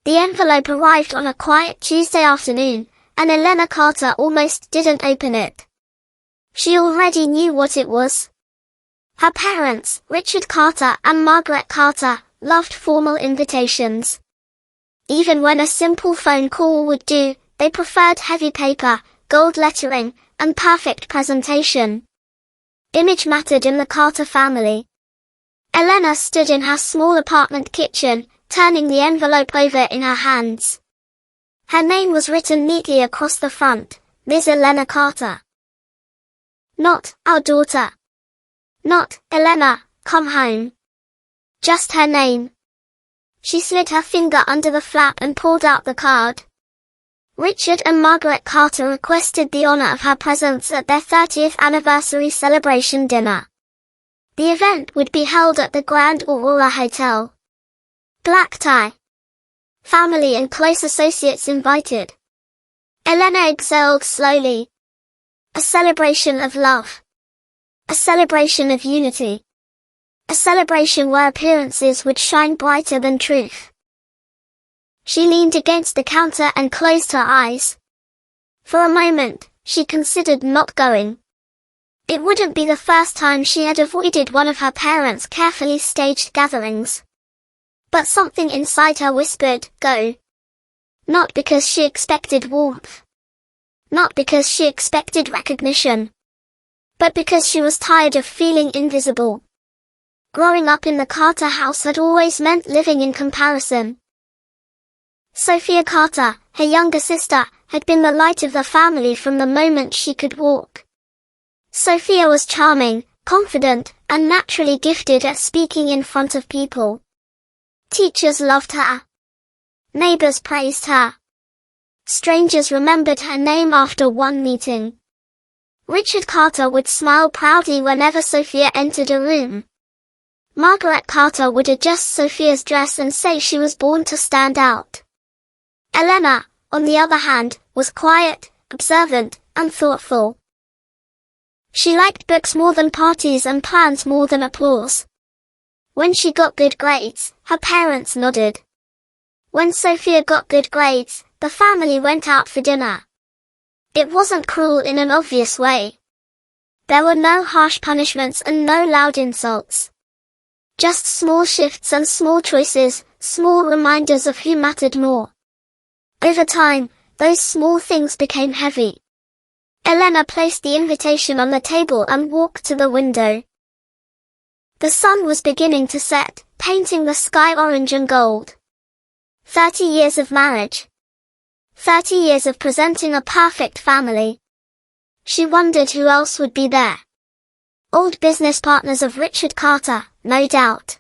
The envelope arrived on a quiet Tuesday afternoon, and Elena Carter almost didn't open it. She already knew what it was. Her parents, Richard Carter and Margaret Carter, loved formal invitations. Even when a simple phone call would do, they preferred heavy paper, gold lettering, and perfect presentation. Image mattered in the Carter family. Elena stood in her small apartment kitchen, turning the envelope over in her hands. Her name was written neatly across the front, Ms. Elena Carter. Not, our daughter. Not, Elena, come home. Just her name. She slid her finger under the flap and pulled out the card. Richard and Margaret Carter requested the honor of her presence at their 30th anniversary celebration dinner. The event would be held at the Grand Aurora Hotel. Black tie. Family and close associates invited. Elena exhaled slowly. A celebration of love. A celebration of unity. A celebration where appearances would shine brighter than truth. She leaned against the counter and closed her eyes. For a moment, she considered not going. It wouldn't be the first time she had avoided one of her parents' carefully staged gatherings. But something inside her whispered, go. Not because she expected warmth. Not because she expected recognition. But because she was tired of feeling invisible. Growing up in the Carter house had always meant living in comparison. Sophia Carter, her younger sister, had been the light of the family from the moment she could walk. Sophia was charming, confident, and naturally gifted at speaking in front of people. Teachers loved her. Neighbors praised her. Strangers remembered her name after one meeting. Richard Carter would smile proudly whenever Sophia entered a room. Margaret Carter would adjust Sophia's dress and say she was born to stand out. Elena, on the other hand, was quiet, observant, and thoughtful. She liked books more than parties and plans more than applause. When she got good grades, her parents nodded. When Sophia got good grades, the family went out for dinner. It wasn't cruel in an obvious way. There were no harsh punishments and no loud insults. Just small shifts and small choices, small reminders of who mattered more. Over time, those small things became heavy. Elena placed the invitation on the table and walked to the window. The sun was beginning to set, painting the sky orange and gold. 30 years of marriage. 30 years of presenting a perfect family. She wondered who else would be there. Old business partners of Richard Carter, no doubt.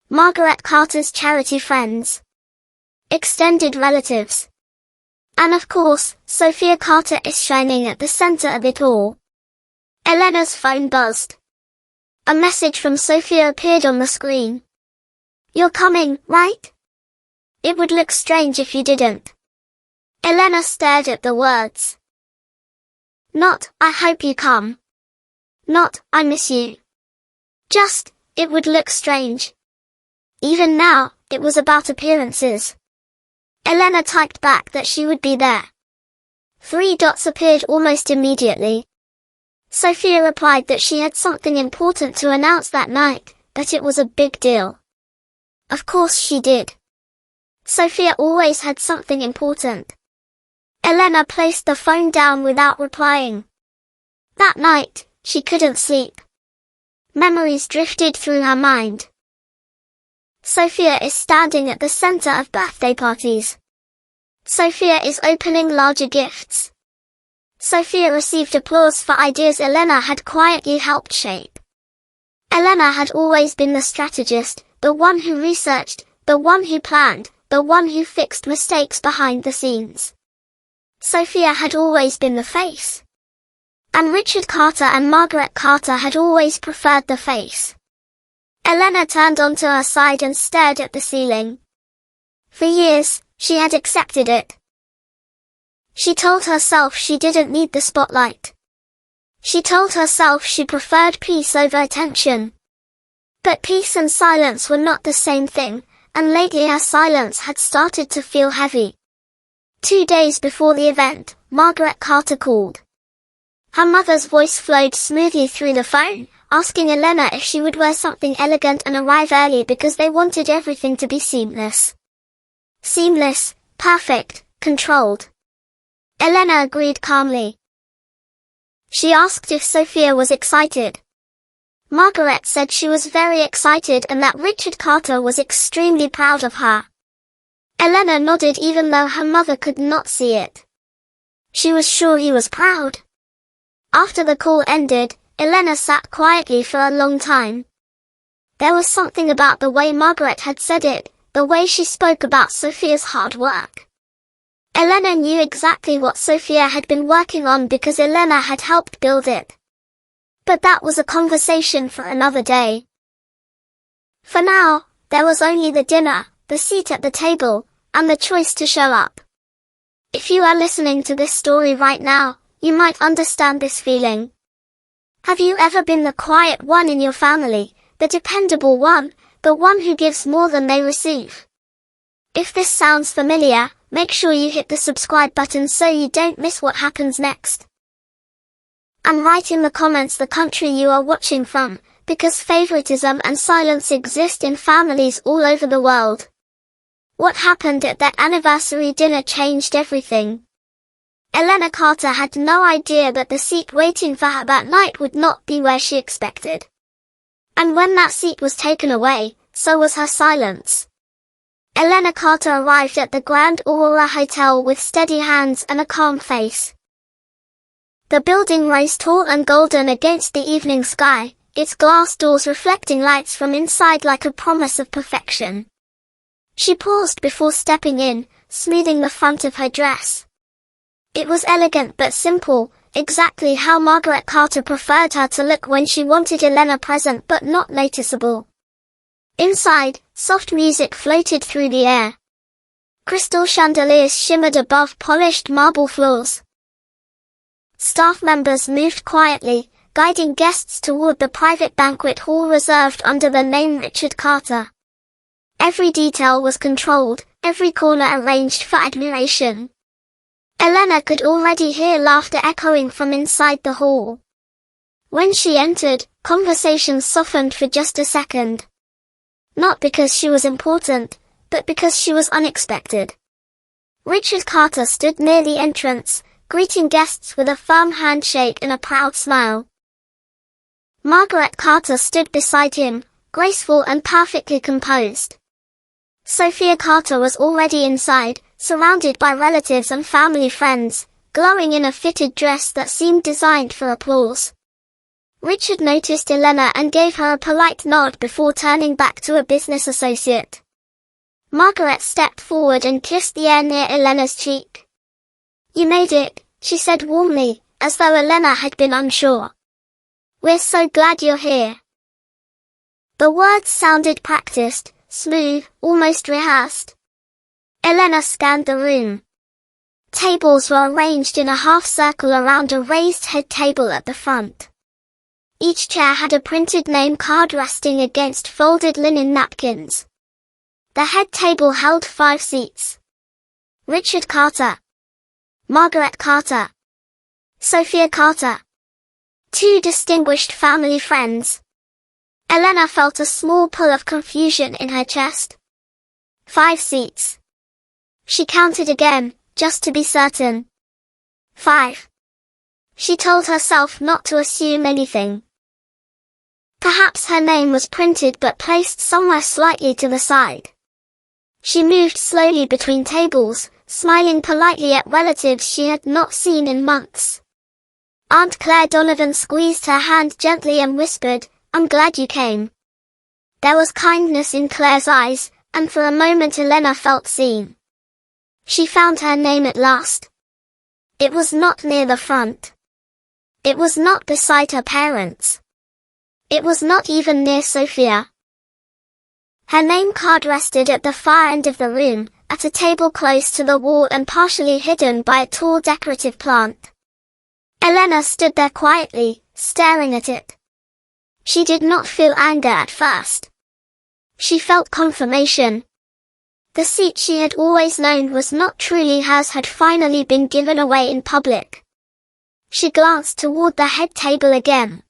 Margaret Carter's charity friends. Extended relatives. And of course, Sophia Carter is shining at the center of it all. Elena's phone buzzed. A message from Sophia appeared on the screen. You're coming, right? It would look strange if you didn't. Elena stared at the words. Not, I hope you come. Not, I miss you. Just, it would look strange. Even now, it was about appearances. Elena typed back that she would be there. 3 dots appeared almost immediately. Sophia replied that she had something important to announce that night, that it was a big deal. Of course she did. Sophia always had something important. Elena placed the phone down without replying. That night, she couldn't sleep. Memories drifted through her mind. Sophia is standing at the center of birthday parties. Sophia is opening larger gifts. Sophia received applause for ideas Elena had quietly helped shape. Elena had always been the strategist, the one who researched, the one who planned, the one who fixed mistakes behind the scenes. Sophia had always been the face. And Richard Carter and Margaret Carter had always preferred the face. Elena turned onto her side and stared at the ceiling. For years, she had accepted it. She told herself she didn't need the spotlight. She told herself she preferred peace over attention. But peace and silence were not the same thing, and lately her silence had started to feel heavy. 2 days before the event, Margaret Carter called. Her mother's voice flowed smoothly through the phone, asking Elena if she would wear something elegant and arrive early because they wanted everything to be seamless. Seamless, perfect, controlled. Elena agreed calmly. She asked if Sophia was excited. Margaret said she was very excited and that Richard Carter was extremely proud of her. Elena nodded even though her mother could not see it. She was sure he was proud. After the call ended, Elena sat quietly for a long time. There was something about the way Margaret had said it, the way she spoke about Sophia's hard work. Elena knew exactly what Sophia had been working on because Elena had helped build it. But that was a conversation for another day. For now, there was only the dinner, the seat at the table, and the choice to show up. If you are listening to this story right now, you might understand this feeling. Have you ever been the quiet one in your family, the dependable one, the one who gives more than they receive? If this sounds familiar, make sure you hit the subscribe button so you don't miss what happens next. And write in the comments the country you are watching from, because favoritism and silence exist in families all over the world. What happened at that anniversary dinner changed everything. Elena Carter had no idea that the seat waiting for her that night would not be where she expected. And when that seat was taken away, so was her silence. Elena Carter arrived at the Grand Aurora Hotel with steady hands and a calm face. The building rose tall and golden against the evening sky, its glass doors reflecting lights from inside like a promise of perfection. She paused before stepping in, smoothing the front of her dress. It was elegant but simple, exactly how Margaret Carter preferred her to look when she wanted Elena present but not noticeable. Inside, soft music floated through the air. Crystal chandeliers shimmered above polished marble floors. Staff members moved quietly, guiding guests toward the private banquet hall reserved under the name Richard Carter. Every detail was controlled, every corner arranged for admiration. Elena could already hear laughter echoing from inside the hall. When she entered, conversations softened for just a second. Not because she was important, but because she was unexpected. Richard Carter stood near the entrance, greeting guests with a firm handshake and a proud smile. Margaret Carter stood beside him, graceful and perfectly composed. Sophia Carter was already inside, surrounded by relatives and family friends, glowing in a fitted dress that seemed designed for applause. Richard noticed Elena and gave her a polite nod before turning back to a business associate. Margaret stepped forward and kissed the air near Elena's cheek. "You made it," she said warmly, as though Elena had been unsure. "We're so glad you're here." The words sounded practiced, smooth, almost rehearsed. Elena scanned the room. Tables were arranged in a half-circle around a raised head table at the front. Each chair had a printed name card resting against folded linen napkins. The head table held 5 seats. Richard Carter, Margaret Carter, Sophia Carter. 2 distinguished family friends. Elena felt a small pull of confusion in her chest. 5 seats. She counted again, just to be certain. 5. She told herself not to assume anything. Perhaps her name was printed but placed somewhere slightly to the side. She moved slowly between tables, smiling politely at relatives she had not seen in months. Aunt Claire Donovan squeezed her hand gently and whispered, "I'm glad you came." There was kindness in Claire's eyes, and for a moment Elena felt seen. She found her name at last. It was not near the front. It was not beside her parents. It was not even near Sophia. Her name card rested at the far end of the room, at a table close to the wall and partially hidden by a tall decorative plant. Elena stood there quietly, staring at it. She did not feel anger at first. She felt confirmation. The seat she had always known was not truly hers had finally been given away in public. She glanced toward the head table again.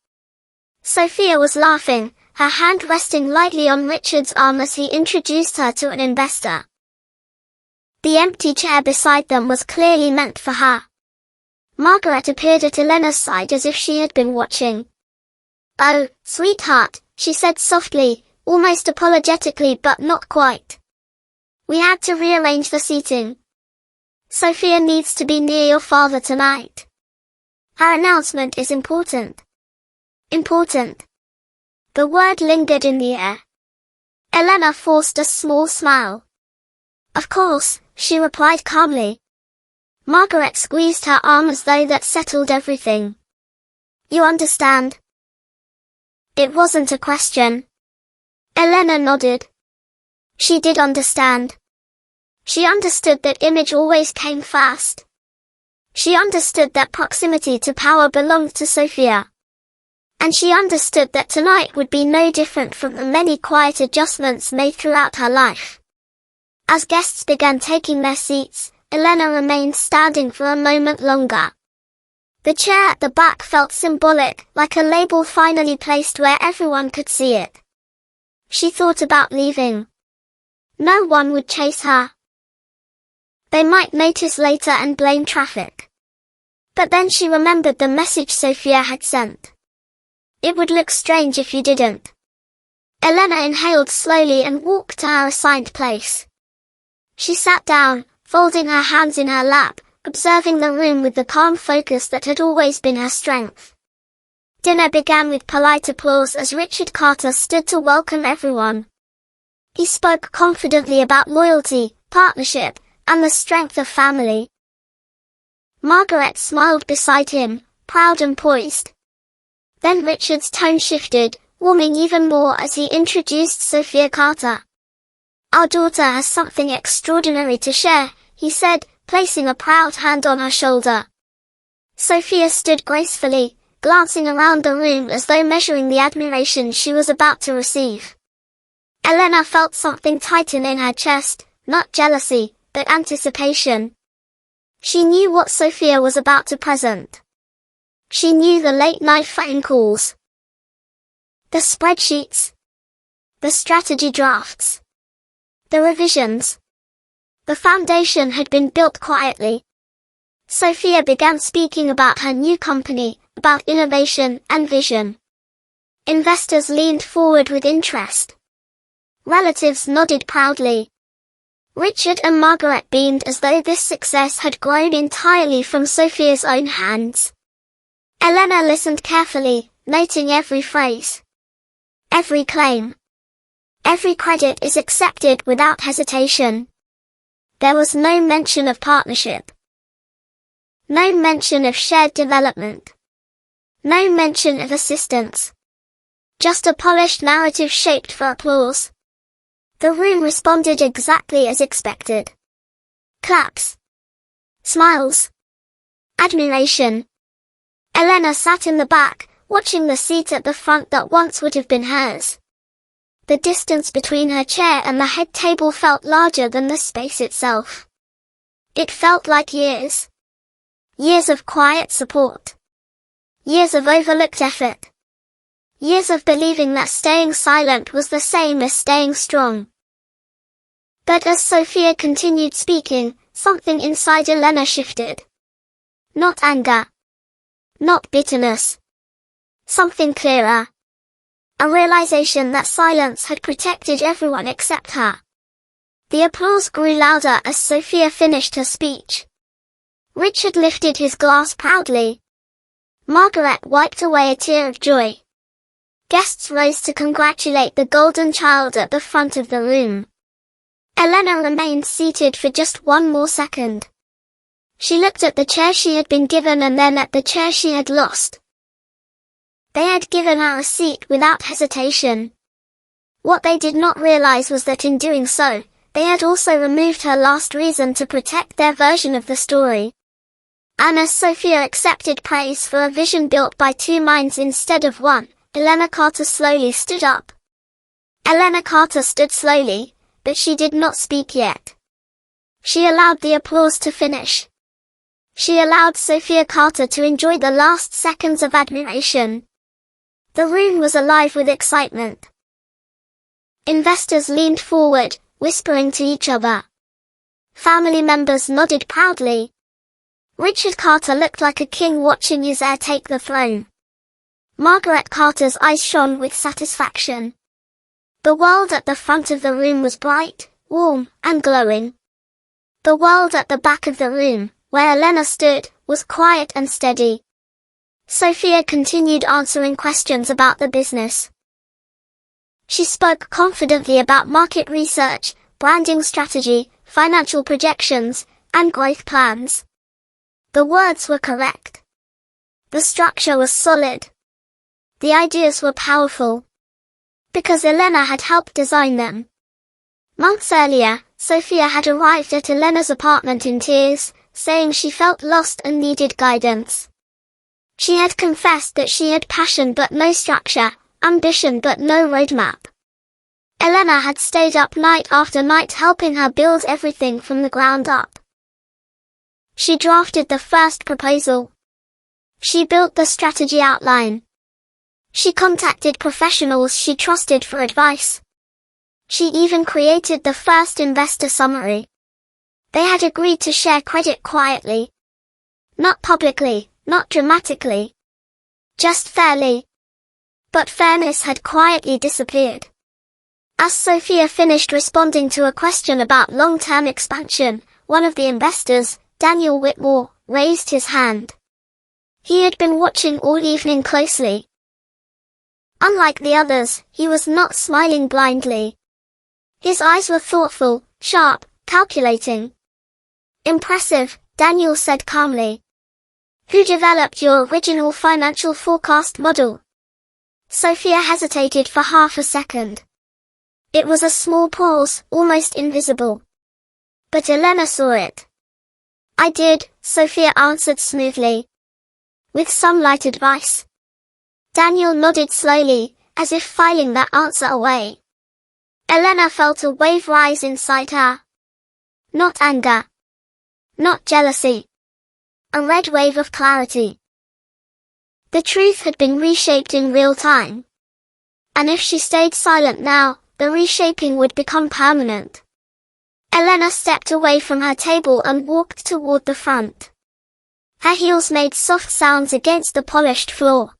Sophia was laughing, her hand resting lightly on Richard's arm as he introduced her to an investor. The empty chair beside them was clearly meant for her. Margaret appeared at Elena's side as if she had been watching. "Oh, sweetheart," she said softly, almost apologetically but not quite. "We had to rearrange the seating. Sophia needs to be near your father tonight. Her announcement is important." Important. The word lingered in the air. Elena forced a small smile. "Of course," she replied calmly. Margaret squeezed her arm as though that settled everything. "You understand?" It wasn't a question. Elena nodded. She did understand. She understood that image always came first. She understood that proximity to power belonged to Sophia. And she understood that tonight would be no different from the many quiet adjustments made throughout her life. As guests began taking their seats, Elena remained standing for a moment longer. The chair at the back felt symbolic, like a label finally placed where everyone could see it. She thought about leaving. No one would chase her. They might notice later and blame traffic. But then she remembered the message Sophia had sent. It would look strange if you didn't. Elena inhaled slowly and walked to her assigned place. She sat down, folding her hands in her lap, observing the room with the calm focus that had always been her strength. Dinner began with polite applause as Richard Carter stood to welcome everyone. He spoke confidently about loyalty, partnership, and the strength of family. Margaret smiled beside him, proud and poised. Then Richard's tone shifted, warming even more as he introduced Sophia Carter. "Our daughter has something extraordinary to share," he said, placing a proud hand on her shoulder. Sophia stood gracefully, glancing around the room as though measuring the admiration she was about to receive. Elena felt something tighten in her chest, not jealousy, but anticipation. She knew what Sophia was about to present. She knew the late-night phone calls, the spreadsheets, the strategy drafts, the revisions. The foundation had been built quietly. Sophia began speaking about her new company, about innovation and vision. Investors leaned forward with interest. Relatives nodded proudly. Richard and Margaret beamed as though this success had grown entirely from Sophia's own hands. Elena listened carefully, noting every phrase. Every claim. Every credit is accepted without hesitation. There was no mention of partnership. No mention of shared development. No mention of assistance. Just a polished narrative shaped for applause. The room responded exactly as expected. Claps. Smiles. Admiration. Elena sat in the back, watching the seat at the front that once would have been hers. The distance between her chair and the head table felt larger than the space itself. It felt like years. Years of quiet support. Years of overlooked effort. Years of believing that staying silent was the same as staying strong. But as Sophia continued speaking, something inside Elena shifted. Not anger. Not bitterness. Something clearer. A realization that silence had protected everyone except her. The applause grew louder as Sophia finished her speech. Richard lifted his glass proudly. Margaret wiped away a tear of joy. Guests rose to congratulate the golden child at the front of the room. Elena remained seated for just one more second. She looked at the chair she had been given and then at the chair she had lost. They had given her a seat without hesitation. What they did not realize was that in doing so, they had also removed her last reason to protect their version of the story. And as Sophia accepted praise for a vision built by two minds instead of one, Elena Carter slowly stood up. Elena Carter stood slowly, but she did not speak yet. She allowed the applause to finish. She allowed Sophia Carter to enjoy the last seconds of admiration. The room was alive with excitement. Investors leaned forward, whispering to each other. Family members nodded proudly. Richard Carter looked like a king watching his heir take the throne. Margaret Carter's eyes shone with satisfaction. The world at the front of the room was bright, warm, and glowing. The world at the back of the room, where Elena stood, was quiet and steady. Sophia continued answering questions about the business. She spoke confidently about market research, branding strategy, financial projections, and growth plans. The words were correct. The structure was solid. The ideas were powerful. Because Elena had helped design them. Months earlier, Sophia had arrived at Elena's apartment in tears, saying she felt lost and needed guidance. She had confessed that she had passion but no structure, ambition but no roadmap. Elena had stayed up night after night helping her build everything from the ground up. She drafted the first proposal. She built the strategy outline. She contacted professionals she trusted for advice. She even created the first investor summary. They had agreed to share credit quietly. Not publicly, not dramatically. Just fairly. But fairness had quietly disappeared. As Sophia finished responding to a question about long-term expansion, one of the investors, Daniel Whitmore, raised his hand. He had been watching all evening closely. Unlike the others, he was not smiling blindly. His eyes were thoughtful, sharp, calculating. Impressive, Daniel said calmly. Who developed your original financial forecast model? Sophia hesitated for half a second. It was a small pause, almost invisible. But Elena saw it. I did, Sophia answered smoothly. With some light advice. Daniel nodded slowly, as if filing that answer away. Elena felt a wave rise inside her. Not anger. Not jealousy. A red wave of clarity. The truth had been reshaped in real time. And if she stayed silent now, the reshaping would become permanent. Elena stepped away from her table and walked toward the front. Her heels made soft sounds against the polished floor.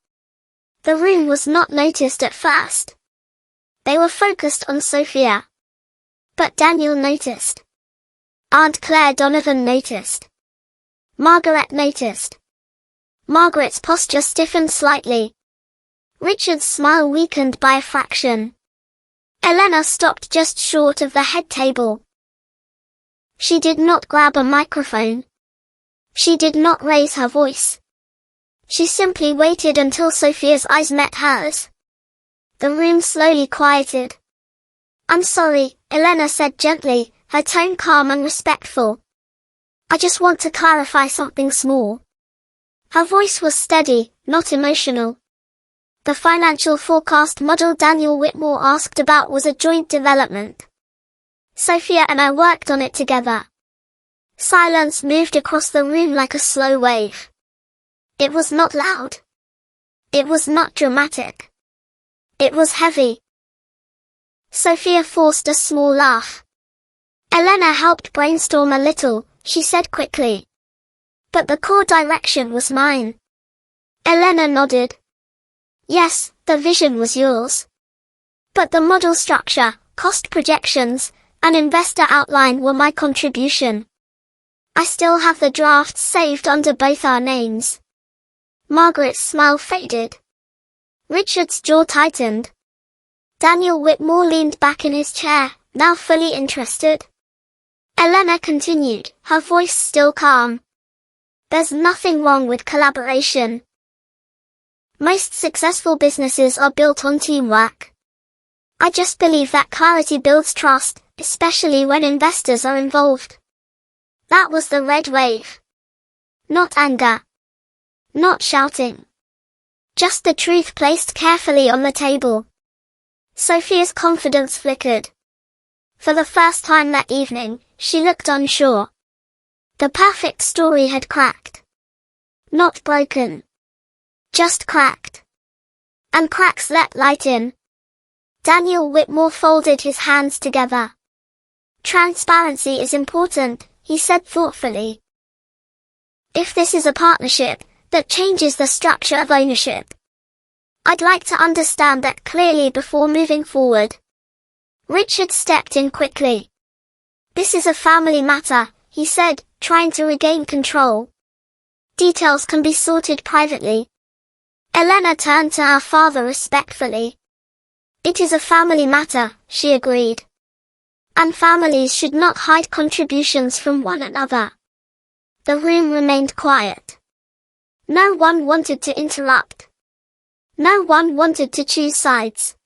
The room was not noticed at first. They were focused on Sophia. But Daniel noticed. Aunt Claire Donovan noticed. Margaret noticed. Margaret's posture stiffened slightly. Richard's smile weakened by a fraction. Elena stopped just short of the head table. She did not grab a microphone. She did not raise her voice. She simply waited until Sophia's eyes met hers. The room slowly quieted. I'm sorry, Elena said gently, her tone calm and respectful. I just want to clarify something small. Her voice was steady, not emotional. The financial forecast model Daniel Whitmore asked about was a joint development. Sophia and I worked on it together. Silence moved across the room like a slow wave. It was not loud. It was not dramatic. It was heavy. Sophia forced a small laugh. Elena helped brainstorm a little, she said quickly. But the core direction was mine. Elena nodded. Yes, the vision was yours. But the model structure, cost projections, and investor outline were my contribution. I still have the drafts saved under both our names. Margaret's smile faded. Richard's jaw tightened. Daniel Whitmore leaned back in his chair, now fully interested. Elena continued, her voice still calm. There's nothing wrong with collaboration. Most successful businesses are built on teamwork. I just believe that clarity builds trust, especially when investors are involved. That was the red wave. Not anger. Not shouting. Just the truth placed carefully on the table. Sophia's confidence flickered. For the first time that evening, she looked unsure. The perfect story had cracked. Not broken. Just cracked. And cracks let light in. Daniel Whitmore folded his hands together. Transparency is important, he said thoughtfully. If this is a partnership that changes the structure of ownership, I'd like to understand that clearly before moving forward. Richard stepped in quickly. This is a family matter, he said, trying to regain control. Details can be sorted privately. Elena turned to her father respectfully. It is a family matter, she agreed. And families should not hide contributions from one another. The room remained quiet. No one wanted to interrupt. No one wanted to choose sides.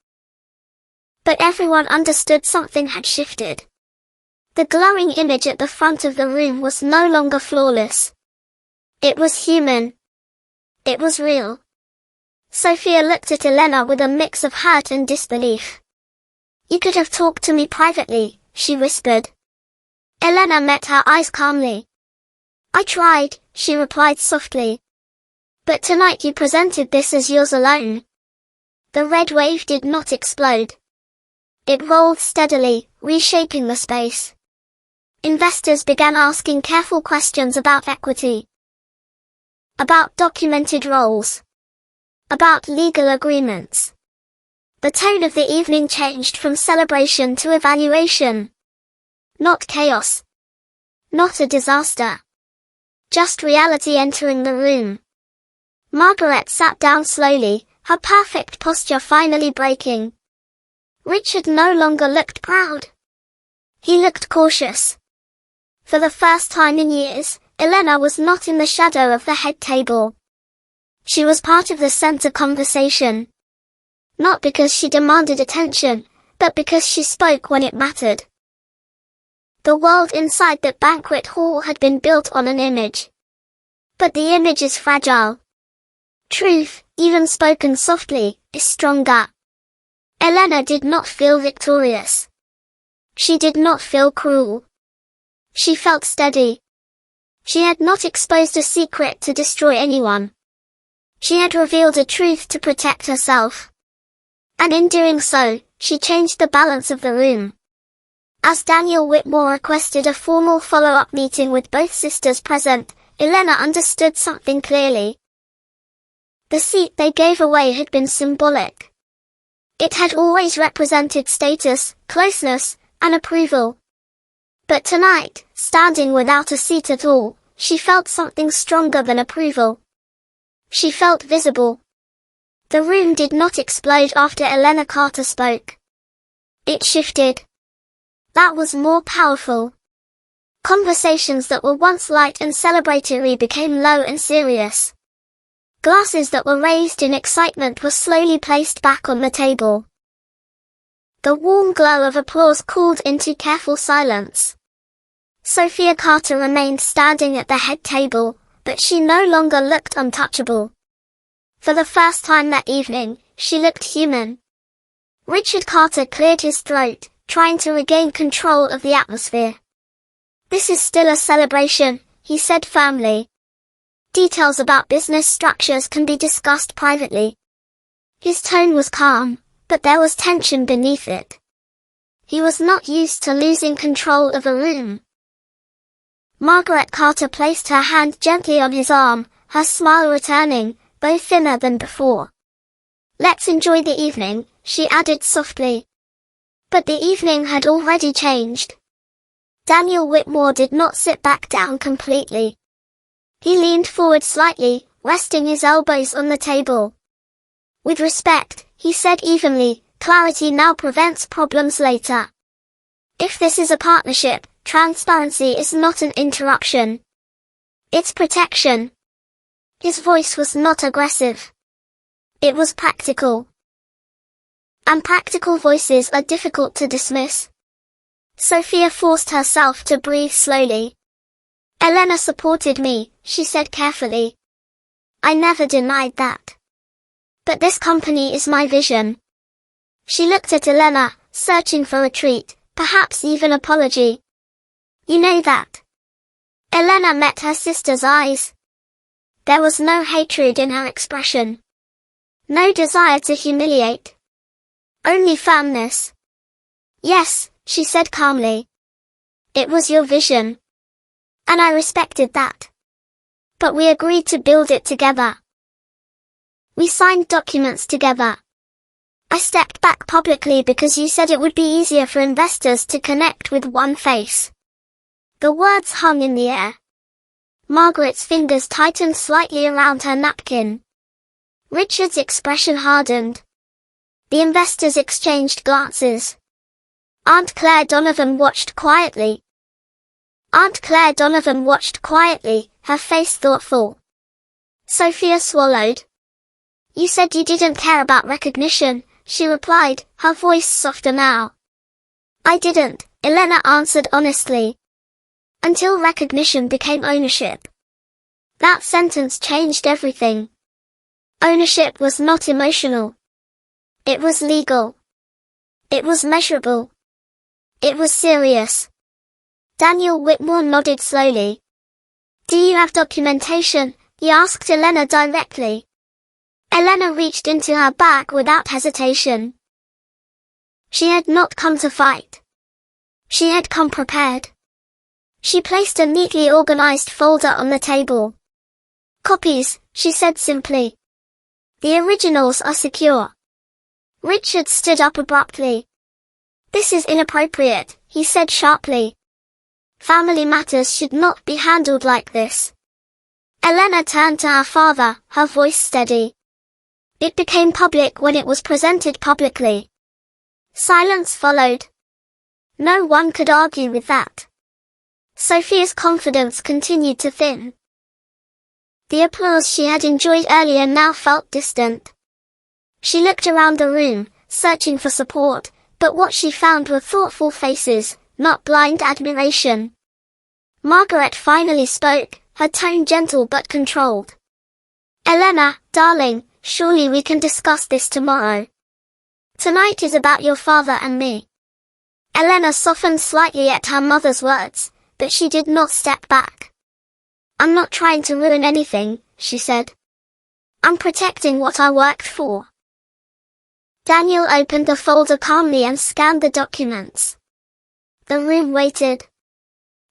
But everyone understood something had shifted. The glowing image at the front of the room was no longer flawless. It was human. It was real. Sophia looked at Elena with a mix of hurt and disbelief. You could have talked to me privately, she whispered. Elena met her eyes calmly. I tried, she replied softly. But tonight you presented this as yours alone. The red wave did not explode. It rolled steadily, reshaping the space. Investors began asking careful questions about equity. About documented roles. About legal agreements. The tone of the evening changed from celebration to evaluation. Not chaos. Not a disaster. Just reality entering the room. Margaret sat down slowly, her perfect posture finally breaking. Richard no longer looked proud. He looked cautious. For the first time in years, Elena was not in the shadow of the head table. She was part of the center conversation. Not because she demanded attention, but because she spoke when it mattered. The world inside that banquet hall had been built on an image. But the image is fragile. Truth, even spoken softly, is stronger. Elena did not feel victorious. She did not feel cruel. She felt steady. She had not exposed a secret to destroy anyone. She had revealed a truth to protect herself. And in doing so, she changed the balance of the room. As Daniel Whitmore requested a formal follow-up meeting with both sisters present, Elena understood something clearly. The seat they gave away had been symbolic. It had always represented status, closeness, and approval. But tonight, standing without a seat at all, she felt something stronger than approval. She felt visible. The room did not explode after Elena Carter spoke. It shifted. That was more powerful. Conversations that were once light and celebratory became low and serious. Glasses that were raised in excitement were slowly placed back on the table. The warm glow of applause cooled into careful silence. Sophia Carter remained standing at the head table, but she no longer looked untouchable. For the first time that evening, she looked human. Richard Carter cleared his throat, trying to regain control of the atmosphere. This is still a celebration, he said firmly. Details about business structures can be discussed privately. His tone was calm, but there was tension beneath it. He was not used to losing control of a room. Margaret Carter placed her hand gently on his arm, her smile returning, though thinner than before. Let's enjoy the evening, she added softly. But the evening had already changed. Daniel Whitmore did not sit back down completely. He leaned forward slightly, resting his elbows on the table. With respect, he said evenly, clarity now prevents problems later. If this is a partnership, transparency is not an interruption. It's protection. His voice was not aggressive. It was practical. And practical voices are difficult to dismiss. Sophia forced herself to breathe slowly. Elena supported me, she said carefully. I never denied that. But this company is my vision. She looked at Elena, searching for retreat, Perhaps even apology. You know that. Elena met her sister's eyes. There was no hatred in her expression. No desire to humiliate. Only firmness. Yes, she said calmly. It was your vision. And I respected that. But we agreed to build it together. We signed documents together. I stepped back publicly because you said it would be easier for investors to connect with one face. The words hung in the air. Margaret's fingers tightened slightly around her napkin. Richard's expression hardened. The investors exchanged glances. Aunt Claire Donovan watched quietly. Her face thoughtful. Sophia swallowed. You said you didn't care about recognition, she replied, her voice softer now. I didn't, Elena answered honestly. Until recognition became ownership. That sentence changed everything. Ownership was not emotional. It was legal. It was measurable. It was serious. Daniel Whitmore nodded slowly. Do you have documentation? He asked Elena directly. Elena reached into her bag without hesitation. She had not come to fight. She had come prepared. She placed a neatly organized folder on the table. Copies, she said simply. The originals are secure. Richard stood up abruptly. This is inappropriate, he said sharply. Family matters should not be handled like this. Elena turned to her father, her voice steady. It became public when it was presented publicly. Silence followed. No one could argue with that. Sophia's confidence continued to thin. The applause she had enjoyed earlier now felt distant. She looked around the room, searching for support, but what she found were thoughtful faces, not blind admiration. Margaret finally spoke, her tone gentle but controlled. Elena, darling, surely we can discuss this tomorrow. Tonight is about your father and me. Elena softened slightly at her mother's words, but she did not step back. I'm not trying to ruin anything, she said. I'm protecting what I worked for. Daniel opened the folder calmly and scanned the documents. The room waited.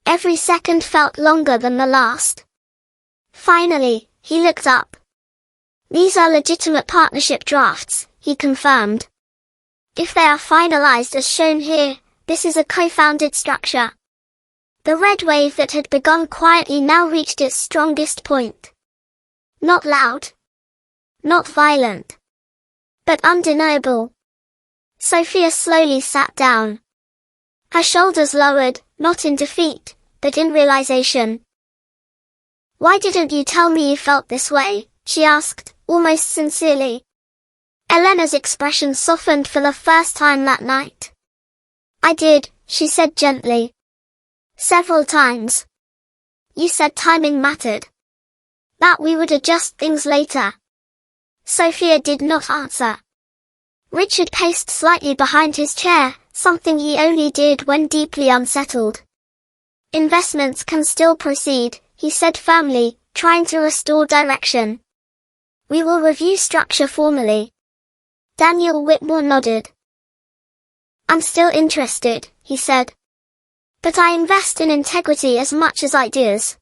Every second felt longer than the last. Finally, he looked up. These are legitimate partnership drafts, he confirmed. If they are finalized as shown here, this is a co-founded structure. The red wave that had begun quietly now reached its strongest point. Not loud. Not violent. But undeniable. Sophia slowly sat down. Her shoulders lowered, not in defeat, but in realization. Why didn't you tell me you felt this way? She asked, almost sincerely. Elena's expression softened for the first time that night. I did, she said gently. Several times. You said timing mattered. That we would adjust things later. Sophia did not answer. Richard paced slightly behind his chair, something he only did when deeply unsettled. Investments can still proceed, he said firmly, trying to restore direction. We will review structure formally. Daniel Whitmore nodded. I'm still interested, he said. But I invest in integrity as much as ideas.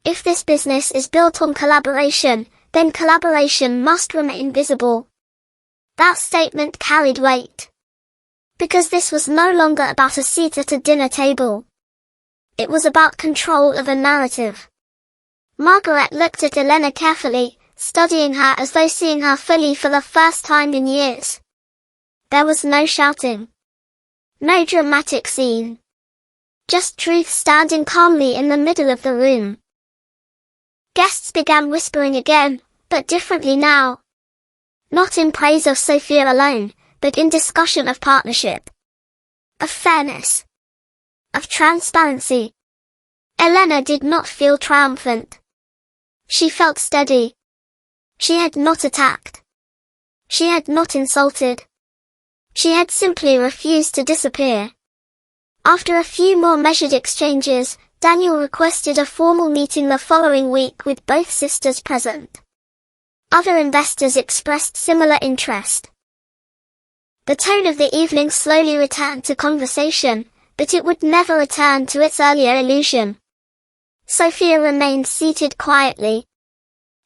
If this business is built on collaboration, then collaboration must remain visible. That statement carried weight. Because this was no longer about a seat at a dinner table. It was about control of a narrative. Margaret looked at Elena carefully, studying her as though seeing her fully for the first time in years. There was no shouting. No dramatic scene. Just truth standing calmly in the middle of the room. Guests began whispering again, but differently now. Not in praise of Sophia alone, but in discussion of partnership. Of fairness. Of transparency. Elena did not feel triumphant. She felt steady. She had not attacked. She had not insulted. She had simply refused to disappear. After a few more measured exchanges, Daniel requested a formal meeting the following week with both sisters present. Other investors expressed similar interest. The tone of the evening slowly returned to conversation, but it would never return to its earlier illusion. Sophia remained seated quietly.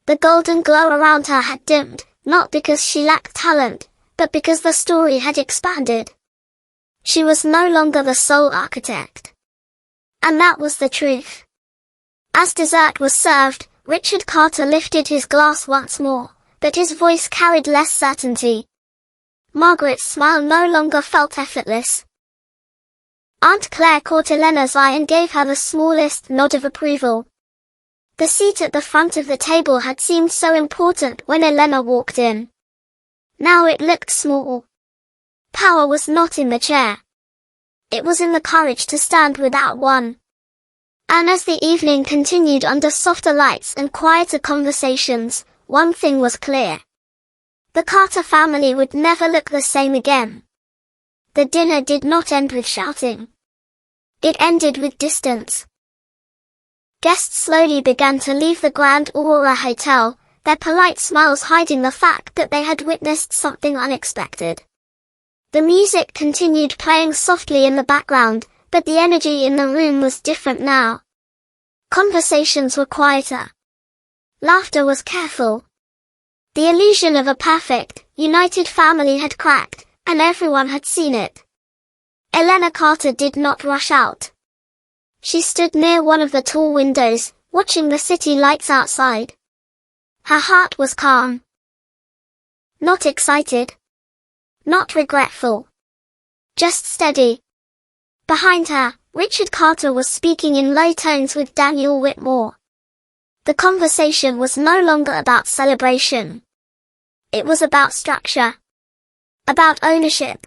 The golden glow around her had dimmed, not because she lacked talent, but because the story had expanded. She was no longer the sole architect. And that was the truth. As dessert was served, Richard Carter lifted his glass once more, but his voice carried less certainty. Margaret's smile no longer felt effortless. Aunt Claire caught Elena's eye and gave her the smallest nod of approval. The seat at the front of the table had seemed so important when Elena walked in. Now it looked small. Power was not in the chair. It was in the courage to stand without one. And as the evening continued under softer lights and quieter conversations, one thing was clear. The Carter family would never look the same again. The dinner did not end with shouting. It ended with distance. Guests slowly began to leave the Grand Aurora Hotel, their polite smiles hiding the fact that they had witnessed something unexpected. The music continued playing softly in the background, but the energy in the room was different now. Conversations were quieter. Laughter was careful. The illusion of a perfect, united family had cracked, and everyone had seen it. Elena Carter did not rush out. She stood near one of the tall windows, watching the city lights outside. Her heart was calm. Not excited. Not regretful. Just steady. Behind her, Richard Carter was speaking in low tones with Daniel Whitmore. The conversation was no longer about celebration. It was about structure. About ownership.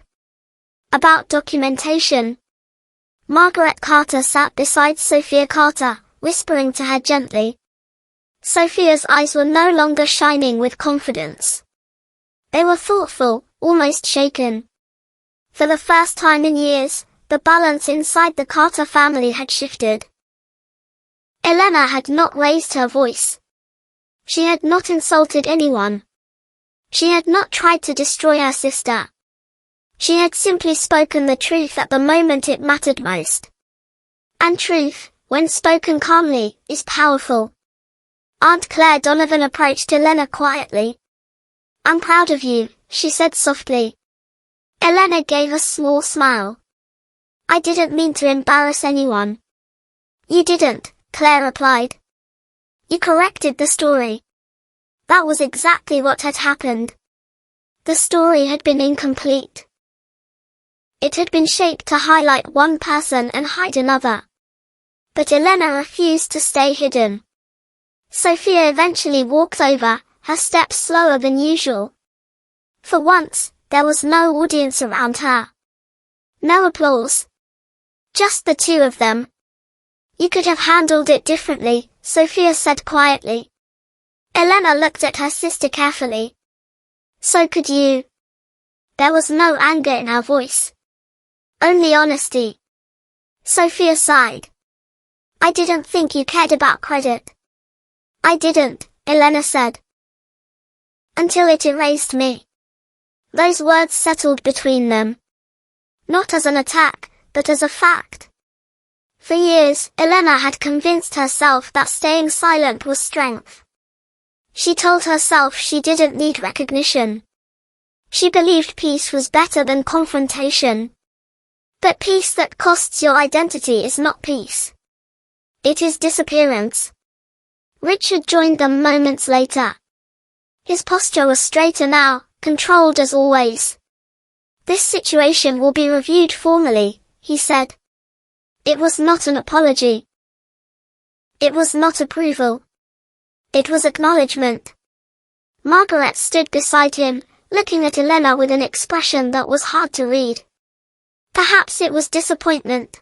About documentation. Margaret Carter sat beside Sophia Carter, whispering to her gently. Sophia's eyes were no longer shining with confidence. They were thoughtful, almost shaken. For the first time in years, the balance inside the Carter family had shifted. Elena had not raised her voice. She had not insulted anyone. She had not tried to destroy her sister. She had simply spoken the truth at the moment it mattered most. And truth, when spoken calmly, is powerful. Aunt Claire Donovan approached Elena quietly. "I'm proud of you," she said softly. Elena gave a small smile. "I didn't mean to embarrass anyone." "You didn't," Claire replied. "You corrected the story." That was exactly what had happened. The story had been incomplete. It had been shaped to highlight one person and hide another. But Elena refused to stay hidden. Sophia eventually walked over, her steps slower than usual. For once, there was no audience around her. No applause. Just the two of them. "You could have handled it differently," Sophia said quietly. Elena looked at her sister carefully. "So could you." There was no anger in her voice. Only honesty. Sophia sighed. "I didn't think you cared about credit." "I didn't," Elena said. "Until it erased me." Those words settled between them. Not as an attack, but as a fact. For years, Elena had convinced herself that staying silent was strength. She told herself she didn't need recognition. She believed peace was better than confrontation. But peace that costs your identity is not peace. It is disappearance. Richard joined them moments later. His posture was straighter now, controlled as always. "This situation will be reviewed formally," he said. It was not an apology. It was not approval. It was acknowledgement. Margaret stood beside him, looking at Elena with an expression that was hard to read. Perhaps it was disappointment.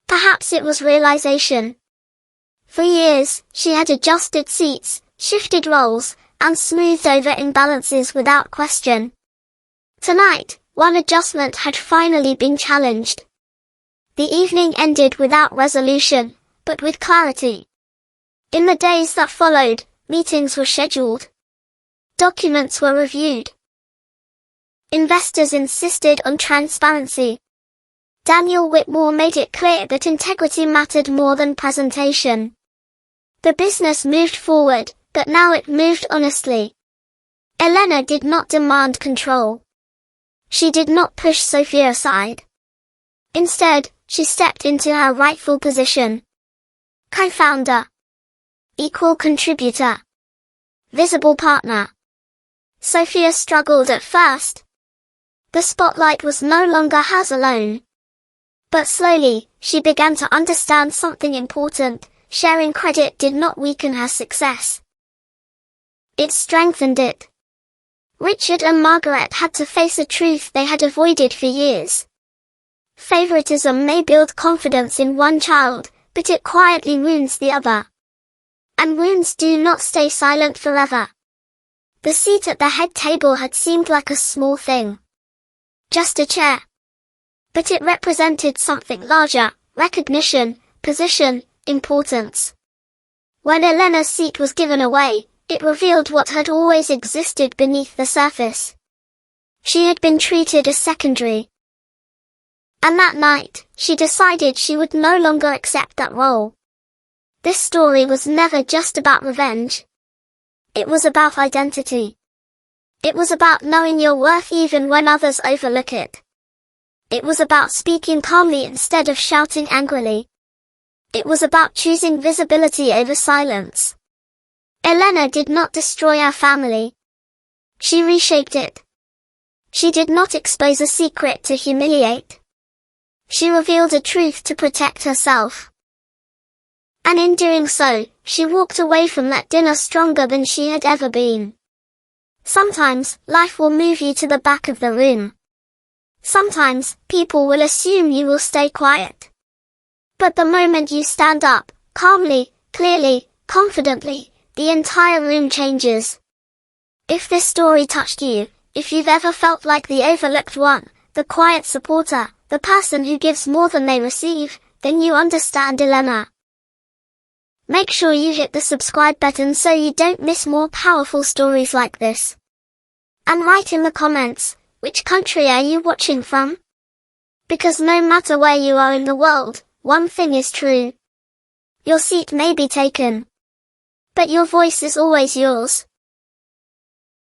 Perhaps it was realization. For years, she had adjusted seats, shifted roles, and smoothed over imbalances without question. Tonight, one adjustment had finally been challenged. The evening ended without resolution, but with clarity. In the days that followed, meetings were scheduled. Documents were reviewed. Investors insisted on transparency. Daniel Whitmore made it clear that integrity mattered more than presentation. The business moved forward, but now it moved honestly. Elena did not demand control. She did not push Sophia aside. Instead, she stepped into her rightful position. Co-founder. Equal contributor. Visible partner. Sophia struggled at first. The spotlight was no longer hers alone. But slowly, she began to understand something important. Sharing credit did not weaken her success. It strengthened it. Richard and Margaret had to face a truth they had avoided for years. Favoritism may build confidence in one child, but it quietly wounds the other. And wounds do not stay silent forever. The seat at the head table had seemed like a small thing. Just a chair. But it represented something larger: recognition, position, importance. When Elena's seat was given away, it revealed what had always existed beneath the surface. She had been treated as secondary. And that night, she decided she would no longer accept that role. This story was never just about revenge. It was about identity. It was about knowing your worth even when others overlook it. It was about speaking calmly instead of shouting angrily. It was about choosing visibility over silence. Elena did not destroy our family. She reshaped it. She did not expose a secret to humiliate. She revealed a truth to protect herself. And in doing so, she walked away from that dinner stronger than she had ever been. Sometimes, life will move you to the back of the room. Sometimes, people will assume you will stay quiet. But the moment you stand up, calmly, clearly, confidently, the entire room changes. If this story touched you, if you've ever felt like the overlooked one, the quiet supporter, the person who gives more than they receive, then you understand Elena. Make sure you hit the subscribe button so you don't miss more powerful stories like this. And write in the comments, which country are you watching from? Because no matter where you are in the world, one thing is true. Your seat may be taken, but your voice is always yours.